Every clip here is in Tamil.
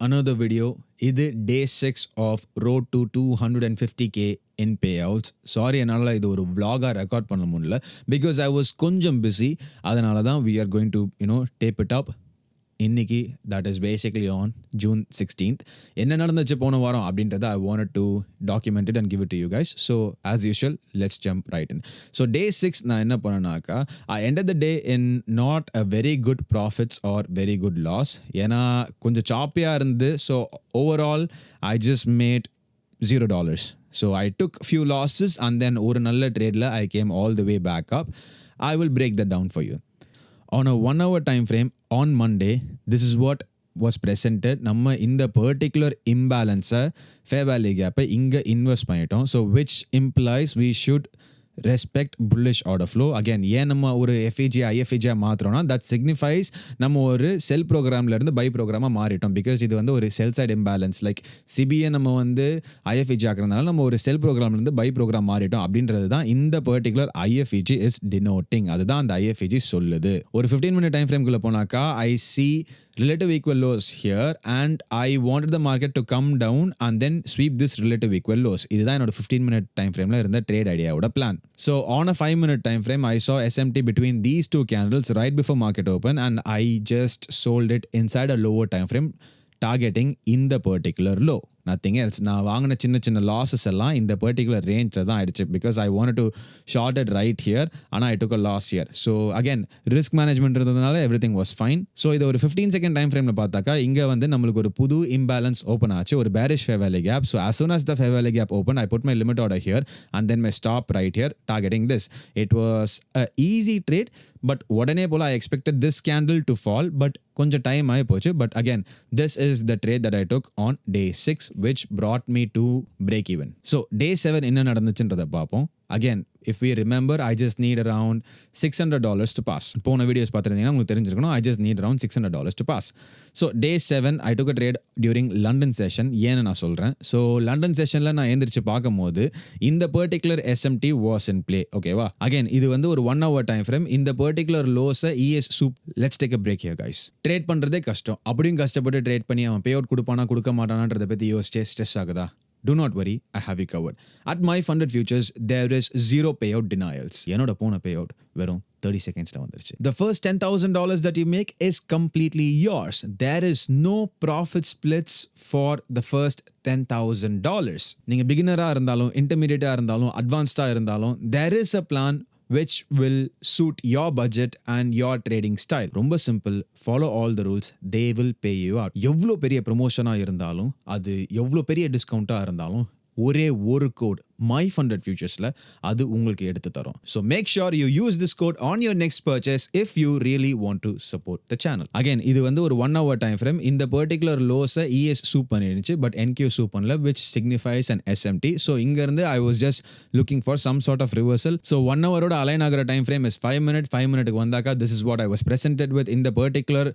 Another video. இது day 6 of road to 250k in payouts. Sorry, என்னால் இது ஒரு vlog-ஆ ரெக்கார்ட் பண்ண முடியல because I was கொஞ்சம் busy. அதனால தான் we are going to tape it up. இன்னைக்கு that is basically on June 16th. என்ன நடந்துச்சு போன வாரம் அப்படின்றத I wanted to document it and give it to you guys. So as usual, let's jump right in. So day 6 நான் என்ன பண்ணனாக்கா I ended the day in not a very good profits or very good loss. ஏன்னா கொஞ்சம் சாப்பியாக இருந்து. So overall I just made $0. So I took few losses and then ஒரு நல்ல tradeல I came all the way back up. I will break that down for you. On a 1 hour time frame on Monday, this is what was presented. நம்ம இந்த particular imbalance fair value gap இங்க invest பண்ணிட்டோம். So which implies we should respect bullish order flow. Again, ஏன் நம்ம ஒரு FEG IFEG மாத்துறோம்னா that signifies நம்ம ஒரு செல் ப்ரோக்ராம்ல இருந்து பை ப்ரோக்ராமா மாறிட்டோம். பிகாஸ் இது வந்து ஒரு செல் சைட் இம்பேலன்ஸ். லைக் சிபிஐ நம்ம வந்து IFEG ஆக்குறதுனால நம்ம ஒரு செல் ப்ரோக்ராம்ல இருந்து பை ப்ரோக்ராம் மாறிட்டோம் அப்படின்றது தான் இந்த பர்டிகுலர் IFEG இஸ் டினோட்டிங். அதுதான் அந்த IFEG சொல்லுது. ஒரு 15 minute டைம் ஃப்ரேம்குள்ள போனாக்கா I see relative equal lows here and I wanted the market to come down and then sweep this relative equal lows. இதுதான் என்னோட 15 minute time frameல இருந்த trade ஐடியாவோட plan. So on a 5 minute time frame I saw SMT between these two candles right before market open and I just sold it inside a lower time frame targeting in the particular low. Nothing else. நான் வாங்கின சின்ன லாஸஸ் எல்லாம் இந்த பர்டிகுலர் ரேஞ்சில் தான் ஆயிடுச்சு because I want to short it right here ஆனால் I took a loss here. So again risk management இருந்ததுனால everything was fine. So இது ஒரு 15 செகண்ட் டைம் ஃப்ரேமில் பார்த்தாக்கா இங்கே வந்து நம்மளுக்கு ஒரு புது இம்பேலன்ஸ் ஓப்பன் ஆச்சு, ஒரு bearish fair value gap. So as soon as the fair value gap opened, I put my limit order here and then my stop right here targeting this. It was a easy trade, but உடனே போல I expected this candle to fall, but கொஞ்சம் டைம் ஆகி போச்சு. But again, this is the trade that I took on day 6, which brought me to break even. So day 7 என்ன நடந்துச்சுன்றதை பார்ப்போம். Again, if we remember, I just need around $600 to pass. போன வீடியோஸ் பார்த்துருந்தீங்கன்னா உங்களுக்கு தெரிஞ்சிருக்கணும். I just need around $600 to pass. So day 7 I took a trade during London session. ஏன்னு நான் சொல்கிறேன். ஸோ லண்டன் செஷனில் நான் எந்திரிச்சு பார்க்கும் போது இந்த particular SMT was in play. ஓகேவா? அகைன் இது வந்து ஒரு 1 hour time frame. இந்த பர்டிகுலர் லோஸை let's take a break here guys. Trade பண்ணுறதே கஷ்டம். அப்படியும் கஷ்டப்பட்டு ட்ரேட் பண்ணி அவன் பே அவுட் கொடுப்பானா கொடுக்க மாட்டானான்றதை பற்றி யோசிச்சே ஸ்ட்ரெஸ் ஆகுதா? Do not worry, I have you covered. At my funded futures, there is zero payout denials. என்னோட போன payout வெறும் 30 secondsல வந்துருச்சு. The first $10,000 that you make is completely yours. There is no profit splits for the first $10,000. நீங்க பிகினரா இருந்தாலும், இன்டர்மீடியேட்டா இருந்தாலும், அட்வான்ஸ்டா இருந்தாலும், there is a plan which will suit your budget and your trading style. ரொம்ப simple. Follow all the rules. They will pay you out. எவ்வளோ பெரிய ப்ரொமோஷனா இருந்தாலும், அது எவ்வளோ பெரிய டிஸ்கவுண்டா இருந்தாலும், ஒரே ஒரு கோட் மை ஃபண்டட் ஃபியூச்சர்ஸில் அது உங்களுக்கு எடுத்து தரும். So make sure you use this code on your next purchase if you really want to support the channel. Again இது வந்து ஒரு 1 hour டைம் ஃப்ரேம். இந்த பர்டிகுலர் லோஸை சூப் பண்ணிருந்துச்சு, பட் NQ சூப் பண்ணல, which signifies and SMT. So இங்கேருந்து I was just looking for some sort of reversal. So 1 hour align ஆகிற time frame is 5 minute. 5 minute வந்தாக்கா this is what I was presented with. இந்த particular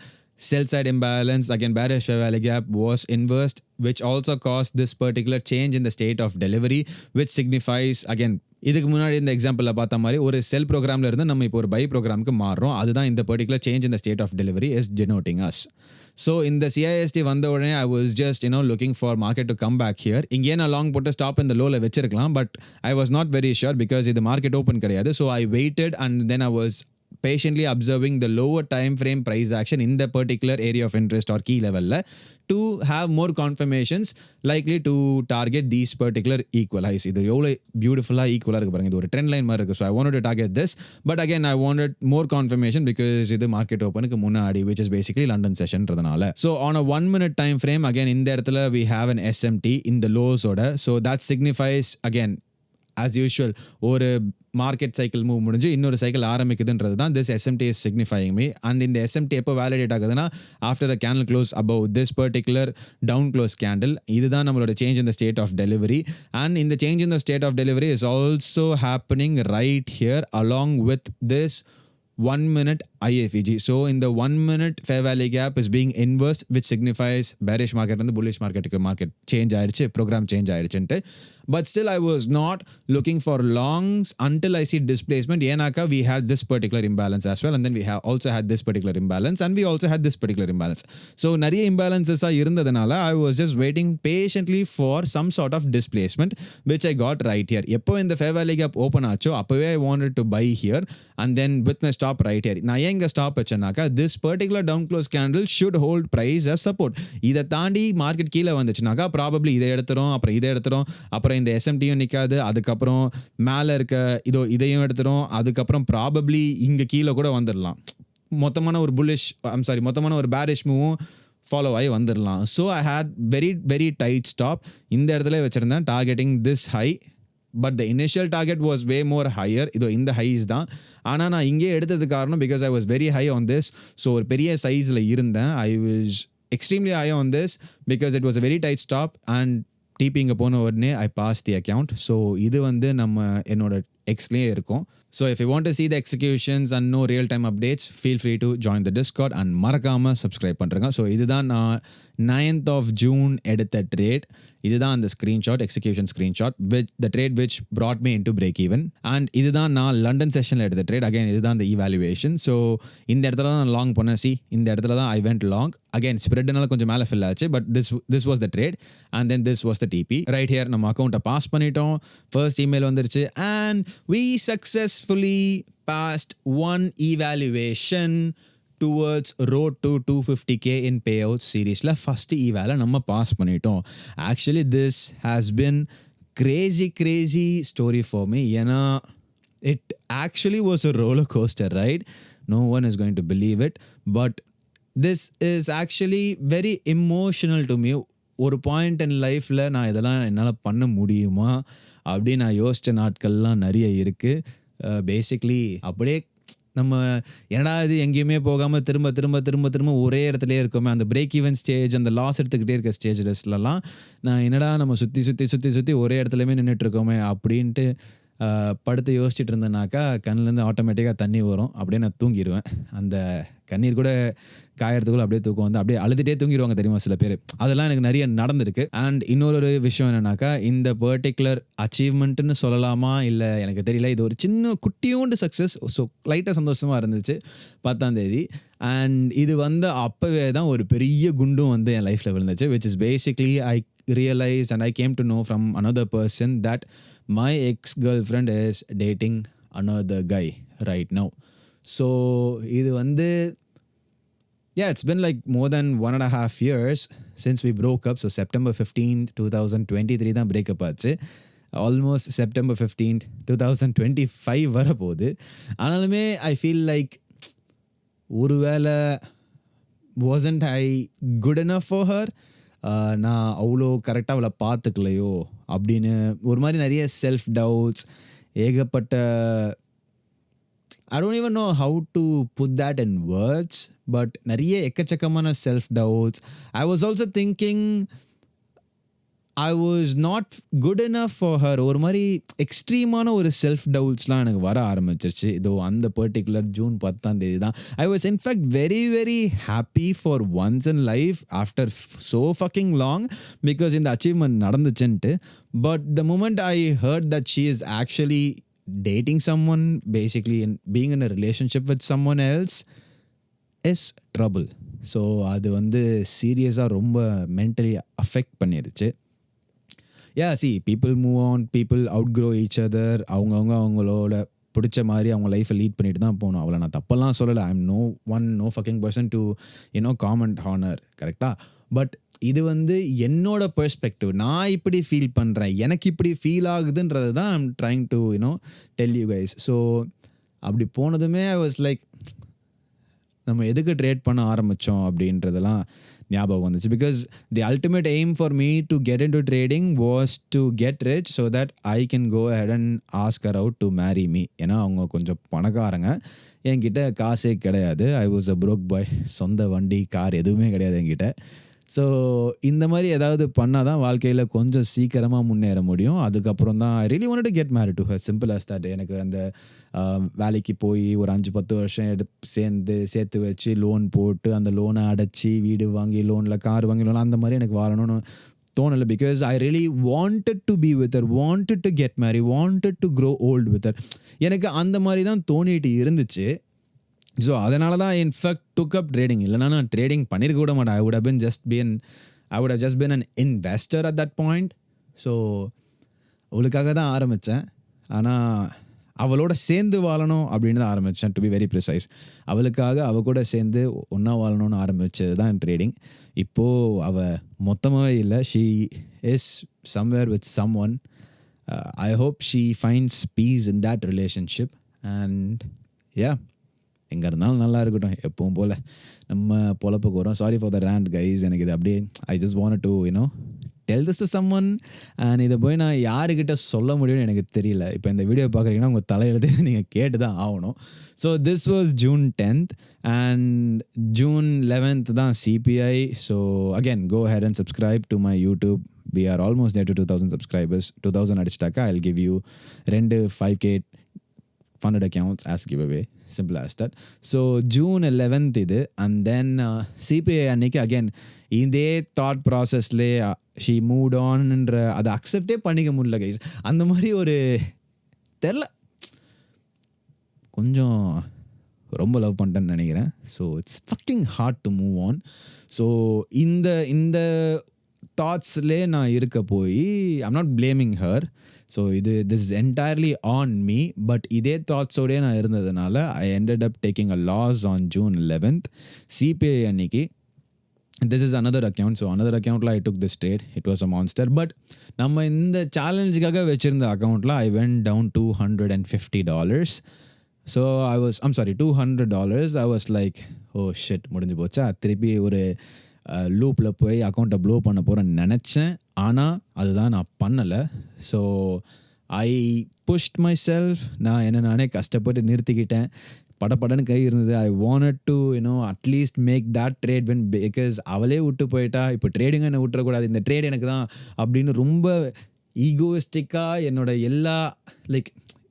sell side imbalance, again bearish fair value gap was inversed, which also caused this particular change in the state of delivery, which signifies again இதுக்கு முன்னாடி இந்த எக்ஸாம்பிளில் பார்த்த மாதிரி ஒரு செல் ப்ரோக்ராமில் இருந்து நம்ம இப்போ ஒரு பை ப்ரோக்ராமுக்கு மாறுறோம். அதுதான் இந்த particular change in the state of delivery is denoting us. So இந்த CIST வந்த உடனே I was just looking for market to come back here. இங்கே நான் லாங் போட்டு ஸ்டாப் இந்த லோவில் வச்சிருக்கலாம், but I was not very sure because இது மார்க்கெட் ஓப்பன் கிடையாது. So I waited and then I was patiently observing the lower time frame price action in the particular area of interest or key level to have more confirmations likely to target these particular equal highs. இது எவ்வளோ பியூட்டிஃபுல்லாக ஈக்குவலாக இருக்கு பாருங்க. இது ஒரு ட்ரெண்ட் லைன் மாதிரி இருக்குது. So I wanted to target this, but again I wanted more confirmation because இது மார்க்கெட் ஓப்பனுக்கு முன்னாடி, விச் இஸ் பேசிக்லி லண்டன் செஷன்றதுனால. So on a 1 minute time frame again இந்த இடத்துல we have an SMT இந்த லோஸோட. So that signifies again as usual ஒரு மார்க்கெட் சைக்கிள் மூவ் முடிஞ்சு இன்னொரு சைக்கிள் ஆரம்பிக்குதுன்றது தான் this SMT is signifying me. and இந்த SMT எப்போ வேலிடேட் ஆகுதுன்னா after the candle close above this particular down close candle. இதுதான் நம்மளோட change in the state of delivery. And இந்த change in the state of delivery is also happening right here along with this 1 minute IFEG. So in the 1 minute fair value gap is being inversed, which signifies bearish market and the bullish market change ஆயிடுச்சு, program change ஆயிடுச்சுன்ட்டு. But still I was not looking for longs until I see displacement. ஏனாக்கா we had this particular imbalance as well, and then we have also had this particular imbalance, and we also had this particular imbalance. So நிறைய imbalances இருந்ததுனால I was just waiting patiently for some sort of displacement, which I got right here. எப்போ இந்த fair value gap open ஆச்சோ அப்பவே I wanted to buy here, and then with my stop right here. நான் ஏன் இங்க stop வச்சேனாக்கா this particular down close candle should hold price as support. இதை தாண்டி மார்க்கெட் கீழே வந்துச்சுனாக்கா ப்ராபப்ளி இதை எடுத்துரும், அப்புறம் இதை எடுத்துரும், அப்புறம் இந்த SMTயும் நிற்காது, அதுக்கப்புறம் மேலே இருக்க இதையும் எடுத்துரும், அதுக்கப்புறம் ப்ராபப்ளி இங்கே கீழே கூட வந்துடலாம். மொத்தமான ஒரு பேரிஷ் மூவும் ஃபாலோ ஆகி வந்துடலாம். So I had very very tight stop. இந்த இடத்துல வச்சுருந்தேன் targeting this high. But the initial target was way more higher. இந்த ஹைஸ் தான். ஆனால் நான் இங்கே எடுத்தது காரணம் because I was very high on this. So ஒரு பெரிய சைஸில் இருந்தேன். I was extremely high on this because it was a very tight stop, and TP இங்கே போன உடனே I passed the account. So இது நம்ம என்னோட எக்ஸ்லேயே இருக்கும். So if you want to see the executions and no real time updates, feel free to join the Discord and மறக்காம subscribe பண்ணுறேங்க. ஸோ இதுதான் நான் 9th of June எடுத்த ட்ரேட். இதுதான் அந்த screenshot, execution screenshot, which the trade which brought me into break even. And இதுதான் நான் லண்டன் செஷனில் எடுத்த ட்ரேட். அகைன் இதுதான் அந்த ஈவாலுவேஷன். ஸோ இந்த இடத்துல தான் நான் லாங் பண்ணேன். இந்த இடத்துல தான் ஐ வெண்ட் லாங். அகைன் ஸ்ப்ரெட்னால கொஞ்சம் மேலே ஃபில் ஆச்சு. But this was the trade, and then this was the TP. Right here நம்ம அக்கௌண்ட்டை பாஸ் பண்ணிட்டோம். ஃபர்ஸ்ட் இமெயில் வந்துருச்சு, and we successfully passed one evaluation towards road to 250k in payouts seriesல ஃபர்ஸ்ட் ஈவேல நம்ம பாஸ் பண்ணிட்டோம். Actually this has been crazy story for me. ஏன்னா it actually was a roller coaster ride. No one is going to believe it, but this is actually very emotional to me. ஒரு பாயிண்ட் இன் லைஃப்பில் நான் இதெல்லாம் என்னால் பண்ண முடியுமா அப்படின்னு நான் யோசித்த நாட்கள்லாம் நிறைய இருக்குது. பேசிக்லி அப்படியே நம்ம என்னடா இது எங்கேயுமே போகாமல் திரும்ப ஒரே இடத்துலேயே இருக்கோமே, அந்த பிரேக் ஈவன் ஸ்டேஜ், அந்த லாஸ் எடுத்துக்கிட்டே இருக்க ஸ்டேஜஸ்லாம் நான் என்னடா நம்ம சுற்றி ஒரே இடத்துலையுமே நின்றுட்டுருக்கோமே அப்படின்ட்டு படுத்து யோசிச்சுட்டு இருந்தேனாக்கா கண்ணிலேருந்து ஆட்டோமேட்டிக்காக தண்ணி வரும். அப்படியே நான் தூங்கிடுவேன். அந்த கண்ணீர் கூட காயறதுக்குள்ள அப்படியே தூக்கம் வந்து அப்படியே அழுதுகிட்டே தூங்கிடுவாங்க தெரியுமா சில பேர். அதெல்லாம் எனக்கு நிறைய நடந்திருக்கு. அண்ட் இன்னொரு விஷயம் என்னன்னாக்கா, இந்த பர்டிகுலர் அச்சீவ்மெண்ட்டுன்னு சொல்லலாமா இல்லை எனக்கு தெரியல, இது ஒரு சின்ன குட்டியோண்டு சக்ஸஸ். ஸோ லைட்டாக சந்தோஷமாக இருந்துச்சு 10ஆம் தேதி. அண்ட் இது அப்போவே தான் ஒரு பெரிய குண்டும் என் லைஃப்பில் விழுந்துச்சு, which is basically I realized and I came to know from another person that my ex-girlfriend is dating another guy right now. So இது yeah, it's been like more than 1.5 years since we broke up. So September 15th 2023 தான் breakup ஆச்சு. Almost September 15th 2025 வரப்போகுது. ஆனாலுமே I feel like ஒருவேளை wasn't I good enough for her, நான் அவ்வளோ கரெக்டாக அவளை பார்த்துக்கலையோ அப்படின்னு ஒரு மாதிரி நிறைய செல்ஃப் டவுட்ஸ், ஏகப்பட்ட I don't even know how to put that in words, but நிறைய எக்கச்சக்கமான self doubts. I was also thinking I was not good enough for her. ஒரு மாதிரி எக்ஸ்ட்ரீமான ஒரு செல்ஃப் டவுட்ஸ்லாம் எனக்கு வர ஆரம்பிச்சிருச்சு. இதோ அந்த பர்டிகுலர் ஜூன் 10ஆம் தேதி தான். I was in fact very very happy for once in life after so fucking long because இந்த achievement நடந்துச்சுன்ட்டு. But the moment I heard that she is actually dating someone, basically in being in a relationship with someone else is trouble. So அது சீரியஸாக ரொம்ப மென்டலி அஃபெக்ட் பண்ணிடுச்சு. Yeah, see, people move on, people outgrow each other. அவங்களோட பிடிச்ச மாதிரி அவங்க லைஃப்பை லீட் பண்ணிட்டு தான் போகணும். அவளை நான் தப்பெல்லாம் சொல்லலை. I am no fucking person to comment on her, கரெக்டாக? பட் இது என்னோட பெர்ஸ்பெக்டிவ். நான் இப்படி ஃபீல் பண்ணுறேன், எனக்கு இப்படி ஃபீல் ஆகுதுன்றது தான் I'm trying to tell you guys. So அப்படி போனதுமே ஐ வாஸ் லைக், நம்ம எதுக்கு ட்ரேட் பண்ண ஆரம்பித்தோம் அப்படின்றதெல்லாம் ஞாபகம் வந்துச்சு. Because the ultimate aim for me to get into trading was to get rich so that I can go ahead and ask her out to marry me. ஏன்னா அவங்க கொஞ்சம் பணக்காரங்க, என்கிட்ட காசே கிடையாது. I was a broke boy. சொந்த வண்டி கார் எதுவுமே கிடையாது என்கிட்ட. ஸோ இந்த மாதிரி ஏதாவது பண்ணால் தான் வாழ்க்கையில் கொஞ்சம் சீக்கிரமாக முன்னேற முடியும். அதுக்கப்புறம் தான் I really wanted to get married to her, simple as that. எனக்கு அந்த வேலைக்கு போய் ஒரு 5-10 வருஷம் சேர்த்து வச்சு லோன் போட்டு அந்த லோனை அடைச்சி வீடு வாங்கி லோனில் கார் வாங்கி லோன் அந்த மாதிரி எனக்கு வாழணும்னு தோணலை. Because I really wanted to be with her, wanted to get Mary, wanted to grow old with her. எனக்கு அந்த மாதிரி தான் தோணிட்டு இருந்துச்சு. ஸோ அதனால தான் இன்ஃபேக்ட் டுக் அப் ட்ரேடிங். இல்லைனா நான் ட்ரேடிங் பண்ணியிருக்க கூட மாட்டேன். I would have just been an investor at that point. So அவளுக்காக தான் ஆரம்பித்தேன். ஆனால் அவளோட சேர்ந்து வாழணும் அப்படின்னு தான் ஆரம்பித்தேன், டு பி வெரி ப்ரிசைஸ். அவள் கூட சேர்ந்து ஒன்றா வாழணும்னு ஆரம்பித்தது தான் ட்ரேடிங். இப்போது அவள் மொத்தமாகவே இல்லை, she is somewhere with someone. I hope she finds peace in that relationship. And yeah, எங்கே இருந்தாலும் நல்லா இருக்கட்டும் எப்பவும் போல் நம்ம பொழப்புக்கு வரும். Sorry for the rant guys. எனக்கு இது அப்படியே I just want to tell this to someone. And இதை போய் நான் யாருக்கிட்ட சொல்ல முடியும்னு எனக்கு தெரியல. இப்போ இந்த வீடியோ பார்க்குறீங்கன்னா உங்கள் தலையெழுத்து நீங்கள் கேட்டு தான் ஆகணும். So this was June 10th and June 11th தான் CPI. So again go ahead and subscribe to my YouTube. We are almost there to 2,000 subscribers. 2,000 அடிச்சிட்டாக்கா I'll give you 2 5K funded accounts as giveaway. Simple as that. So June 11th இது. And then CPI அன்னைக்கு அகேன் இதே தாட் ப்ராசஸ்லேயே ஷீ மூட் ஆன்ன்ற அதை அக்செப்டே பண்ணிக்க முடியல கைஸ். அந்த மாதிரி ஒரு தெரில, கொஞ்சம் ரொம்ப லவ் பண்ணிட்டேன்னு நினைக்கிறேன். So it's fucking hard to move on. So இந்த தாட்ஸ்லே நான் இருக்க போய் I'm not blaming her. So this is entirely on me. But இதே தாட்ஸோடய நான் இருந்ததுனால I ended up taking a loss on June 11th. CPI அன்னைக்கு this is another account. So another accountல I took this trade. It was a monster. But நம்ம இந்த சேலஞ்சுக்காக வச்சிருந்த அக்கௌண்ட்டில் I went down $250. So $200. I was like, oh shit, முடிஞ்சு போச்சா, திருப்பி ஒரு லூப்பில் போய் அக்கௌண்ட்டை ப்ளோ பண்ண போகிறேன்னு நினச்சேன். ஆனால் அதுதான் நான் பண்ணலை. So I pushed myself. நான் நானே கஷ்டப்பட்டு நிறுத்திக்கிட்டேன். படப்படன்னு கை இருந்தது. I wanted to at least make that trade win. Because அவளே விட்டு போயிட்டா, இப்போ ட்ரேடிங் என்ன விட்டுறக்கூடாது, இந்த ட்ரேட் எனக்கு தான் அப்படின்னு ரொம்ப ஈகோயிஸ்டிக்காக என்னோட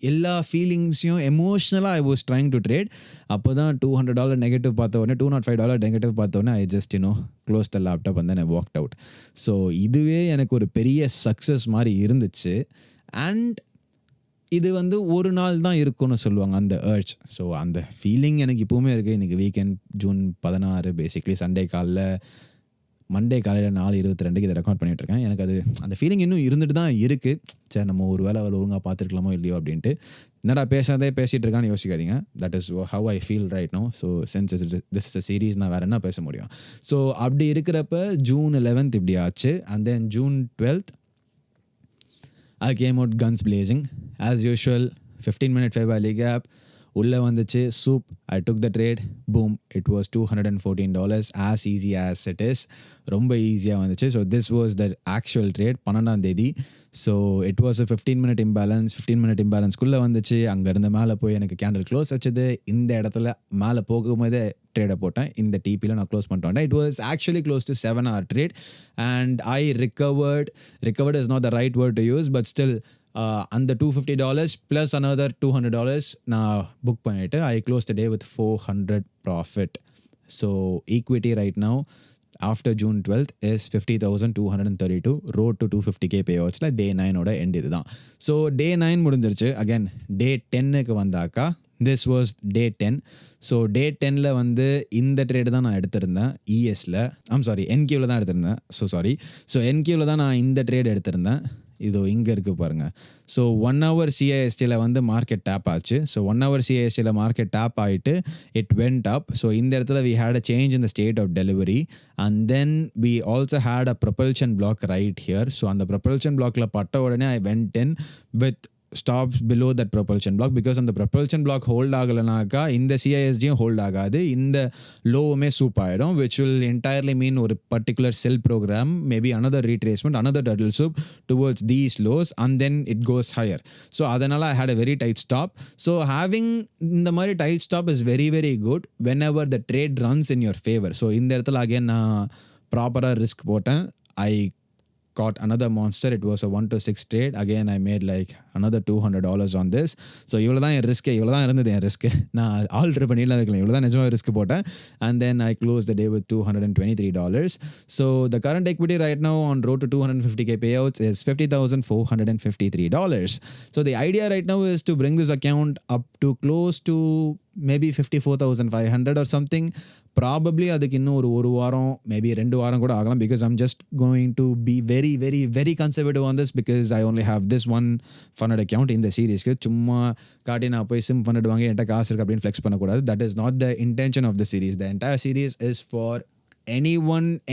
எல்லா ஃபீலிங்ஸையும் எமோஷ்னலாக I was trying to trade. அப்போ தான் $200 நெகட்டிவ் பார்த்த உடனே, $205 நெகட்டிவ் பார்த்த உடனே I just close the laptop and then I walked out. So இதுவே எனக்கு ஒரு பெரிய சக்ஸஸ் மாதிரி இருந்துச்சு. அண்ட் இது ஒரு நாள் தான் இருக்கும்னு சொல்லுவாங்க அந்த அர்ஜ். ஸோ அந்த ஃபீலிங் எனக்கு இப்போவுமே இருக்குது. இன்றைக்கி வீக்கெண்ட் June 16 பேசிக்லி மண்டே காலையில் 4:22 இதை ரெக்கார்ட் பண்ணிகிட்ருக்கேன். எனக்கு அந்த ஃபீலிங் இன்னும் இருந்துட்டு தான் இருக்குது. சரி, நம்ம ஒரு வேளை அவள் ஒழுங்காக பார்த்துருக்கலாமோ இல்லையோ அப்படின்ட்டு. என்னடா பேசிகிட்டு இருக்கான்னு யோசிக்காதீங்க. That is how I feel right now. So since this is a series, நான் வேறு என்ன பேச முடியும். ஸோ அப்படி இருக்கிறப்ப June 11th இப்படி ஆச்சு. And then June 12th I came out guns blazing. As usual, 15-minute fair value gap. உள்ளே வந்துச்சு, soup. I took the trade. Boom. It was $214. As easy as it is. ரொம்ப ஈஸியாக வந்துச்சு. So this was the actual trade. 12ஆம் தேதி. So it was a 15-minute imbalance. 15-minute imbalanceக்குள்ளே வந்துச்சு. அங்கேருந்து மேலே போய் எனக்கு கேண்டில் க்ளோஸ் வச்சது. இந்த இடத்துல மேலே போகும்போதே ட்ரேடை போட்டேன். இந்த டிபியில் நான் க்ளோஸ் பண்ணிட்டு வந்தேன். It was actually close to 7-hour trade. And I recovered is not the right word to use, but still அந்த $250 plus another $200 நான் புக் பண்ணிவிட்டு I closed the day with $400 profit. So equity right now after June 12th is 50,232. road to 250K payoutsல day 9ஓட எண்ட் இது தான். ஸோ day 9 முடிஞ்சிருச்சு. அகேன் day 10க்கு வந்தாக்கா this was day 10. So day 10ல் இந்த ட்ரேடு தான் நான் எடுத்திருந்தேன். ESல NQவில் தான் எடுத்திருந்தேன். ஸோ NQவில் தான் நான் இந்த ட்ரேட் எடுத்திருந்தேன். இதோ இங்கே இருக்குது பாருங்கள். ஸோ 1 hour CISTயில் மார்க்கெட் டேப் ஆச்சு. ஸோ 1 hour CISTயில் மார்க்கெட் டேப் ஆகிட்டு இட் வெண்ட் அப். ஸோ இந்த இடத்துல we had a change in the state of delivery and then we also had a propulsion block right here. So அந்த propulsion blockல பட்ட உடனே I went in with stops below that propulsion block because அந்த propulsion block hold ஆகலைனாக்கா இந்த CISGயும் hold ஆகாது, இந்த லோவுமே சூப் ஆகிடும், which will entirely mean ஒரு particular sell program, maybe another retracement, another turtle soup towards these lows and then it goes higher. So அதனால் I had a very tight stop. So having இந்த மாதிரி tight stop is very very good whenever the trade runs in your favor. So இந்த இடத்துல again நான் ப்ராப்பராக ரிஸ்க் போட்டேன். ஐ caught another monster. It was a 1 to 6 trade. Again, I made like another $200 on this. So இவ்வளோ தான் என் ரிஸ்க்கு, இவ்வளோ தான் இருந்தது என் ரிஸ்க்கு. நான் ஆல்ட்ரு பண்ணிடலாம் வைக்கலாம், இவ்வளோ தான் நிஜமாக ரிஸ்க் போட்டேன். And then I closed the day with $223. So the current equity right now on road to 250k payouts is $50,453. So the idea right now is to bring this account up to close to maybe 54,500 or something. Probably அதுக்கு இன்னும் ஒரு வாரம் மேபி 2 வாரம் கூட ஆகலாம். Because I'm just going to be very very very conservative on this. Because I only have this one funded account இந்த சீரீஸ்க்கு. சும்மா காட்டி நான் போய் சிம் ஃபண்டட் வாங்கி என்கிட்ட காசு இருக்குது அப்படின்னு ஃப்ளெக்ஸ் பண்ணக்கூடாது. That is not the intention of the series. The entire series is for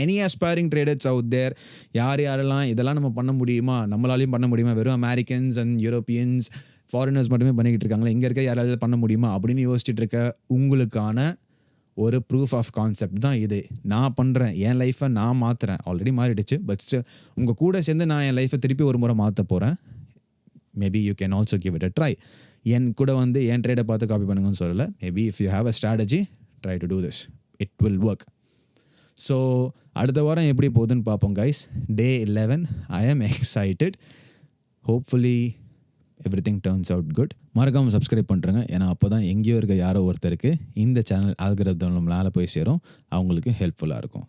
any aspiring traders out there. யாரெல்லாம் இதெல்லாம் நம்ம பண்ண முடியுமா, நம்மளாலையும் பண்ண முடியுமா, வெறும் அமெரிக்கன்ஸ் அண்ட் யூரோப்பியன்ஸ் ஃபாரினர்ஸ் மட்டுமே பண்ணிக்கிட்டு இருக்காங்களா, இங்கே இருக்க யாராவது பண்ண முடியுமா அப்படின்னு யோசிச்சுட்டு இருக்க உங்களுக்கான ஒரு ப்ரூஃப் ஆஃப் கான்செப்ட் தான் இது. நான் பண்ணுறேன், என் லைஃப்பை நான் மாற்றுறேன். ஆல்ரெடி மாறிடுச்சு, பட் ஸ்டில் உங்கள் கூட சேர்ந்து நான் என் லைஃப்பை திருப்பி ஒரு முறை மாற்ற போகிறேன். Maybe you can also give it a try. என் கூட வந்து என் ட்ரேடை பார்த்து காப்பி பண்ணுங்கன்னு சொல்லலை. Maybe if you have a strategy, try to do this, it will work. So அடுத்த வாரம் எப்படி போகுதுன்னு பார்ப்போம் guys. Day 11, I am excited. Hopefully everything turns out good. மறக்காமல் சப்ஸ்கிரைப் பண்ணுறேங்க. ஏன்னா அப்போ தான் எங்கேயோ இருக்க யாரோ ஒருத்தருக்கு இந்த சேனல் ஆல்கரிதம் நம்மளால் போய் சேரும், அவங்களுக்கு ஹெல்ப்ஃபுல்லாக இருக்கும்.